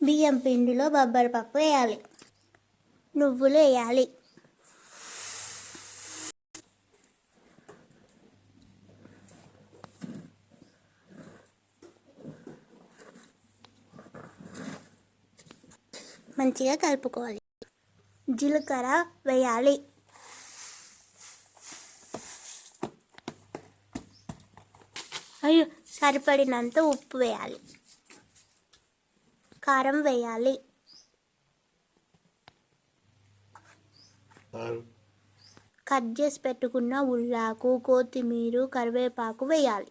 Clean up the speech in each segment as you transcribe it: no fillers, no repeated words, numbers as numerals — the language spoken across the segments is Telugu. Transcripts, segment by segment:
బియ్యం పిండిలో బొబ్బరి పప్పు వేయాలి, నువ్వులు వేయాలి, మంచిగా కలుపుకోవాలి. జీలకర్ర వేయాలి, సరిపడినంత ఉప్పు వేయాలి, కారం వేయాలి, కట్ చేసి పెట్టుకున్న ఉల్లాకు, కొత్తిమీర, కరివేపాకు వేయాలి.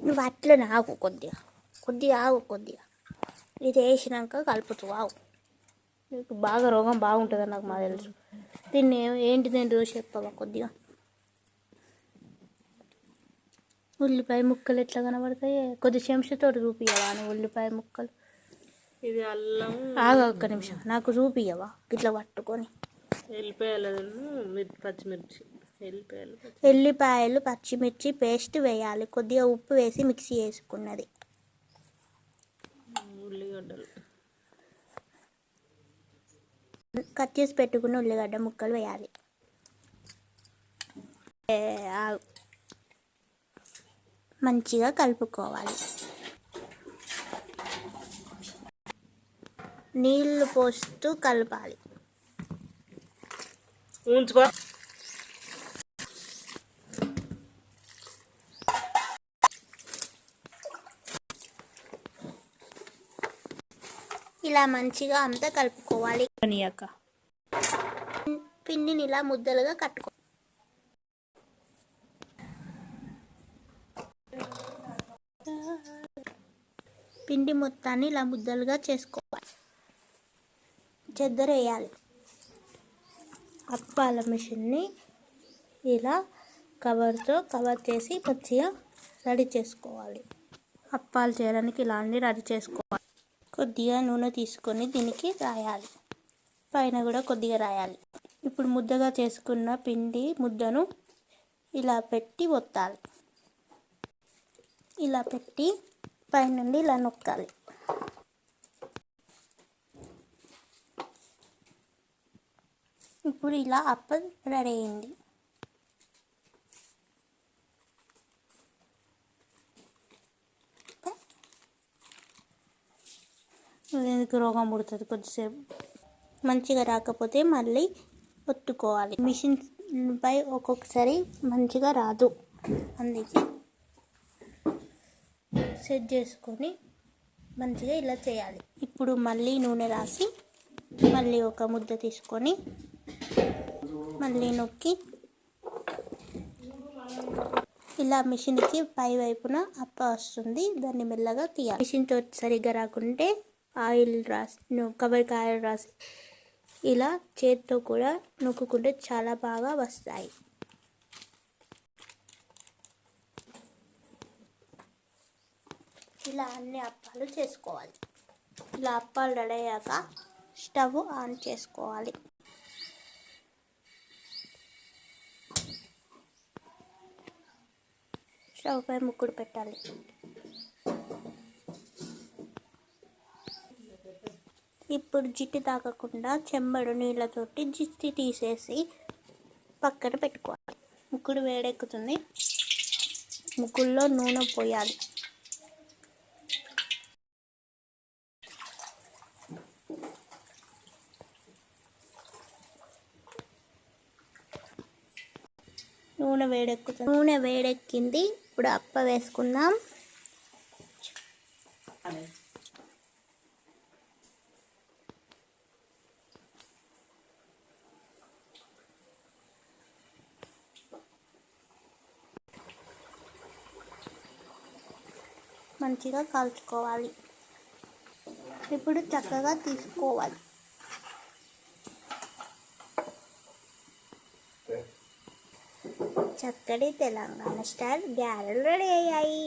నువ్వు అట్లా ఆగు, కొద్దిగా ఆగు, ఇది వేసినాక కలుపుతూ ఆగు. నీకు బాగా రోగం బాగుంటుందని నాకు తెలుసు. దీన్ని ఏంటిదని రోజు చెప్పవా? కొద్దిగా ఉల్లిపాయ ముక్కలు ఎట్లా కనబడతాయి? కొద్ది చెంచాతో చూపియవా నువ్వు ఉల్లిపాయ ముక్కలు? ఇది అల్లం. ఆగా ఒక్క నిమిషం, నాకు చూపియవా ఇట్లా పట్టుకొని? ఎల్లిపాయలు పచ్చిమిర్చి పేస్ట్ వేయాలి. కొద్దిగా ఉప్పు వేసి మిక్సీ వేసుకున్నది. ఉల్లిగడ్డలు కట్ చేసి పెట్టుకున్న ఉల్లిగడ్డ ముక్కలు వేయాలి. మంచిగా కలుపుకోవాలి. నీళ్లు పోస్తూ కలపాలి. ఇలా మంచిగా అంతా కలుపుకోవాలి. పిండిని ఇలా ముద్దలుగా కట్టుకో. పిండి మొత్తాన్ని ఇలా ముద్దలుగా చేసుకోవాలి. చెద్దర వేయాలి. అప్పాల మిషన్ని ఇలా కవర్తో కవర్ చేసి మంచిగా రెడీ చేసుకోవాలి. అప్పాలు చేయడానికి ఇలా అన్ని రెడీ చేసుకోవాలి. కొద్దిగా నూనె తీసుకొని దీనికి రాయాలి. పైన కూడా కొద్దిగా రాయాలి. ఇప్పుడు ముద్దగా చేసుకున్న పిండి ముద్దను ఇలా పెట్టి ఒత్తాలి. ఇలా పెట్టి పైనుండి ఇలా నొక్కాలి. ఇప్పుడు ఇలా అప్పం రెడీ అయింది. ఎందుకు రోగం పుడుతుంది? కొద్దిసేపు మంచిగా రాకపోతే మళ్ళీ ఒత్తుకోవాలి. మిషన్ పై ఒక్కొక్కసారి మంచిగా రాదు, అందుకే సెట్ చేసుకొని మంచిగా ఇలా చేయాలి. ఇప్పుడు మళ్ళీ నూనె రాసి మళ్ళీ ఒక ముద్ద తీసుకొని మళ్ళీ నొక్కి ఇలా మిషన్కి పై వైపున అప్ప వస్తుంది. దాన్ని మెల్లగా తీయాలి. మిషన్తో సరిగ్గా రాకుంటే ఆయిల్ రాసి కవర్కి ఆయిల్ రాసి ఇలా చేతితో కూడా నొక్కుంటే చాలా బాగా వస్తాయి. ఇలా అన్ని అప్పాలు చేసుకోవాలి. ఇలా అప్పాలు రెడీ అయ్యాక స్టవ్ ఆన్ చేసుకోవాలి. స్టవ్ పై ముక్కుడు పెట్టాలి. ఇప్పుడు జిడ్డు తాగకుండా చెంబడు నీళ్ళతోటి జిడ్డు తీసేసి పక్కన పెట్టుకోవాలి. ముక్కుడు వేడెక్కుతుంది. ముక్కుల్లో నూనె పోయాలి. నూనె వేడెక్కింది. ఇప్పుడు అప్ప వేసుకుందాం. మంచిగా కాల్చుకోవాలి. ఇప్పుడు చక్కగా తీసుకోవాలి. చక్కటి తెలంగాణ స్టైల్ గారెలు రెడీ అయ్యాయి.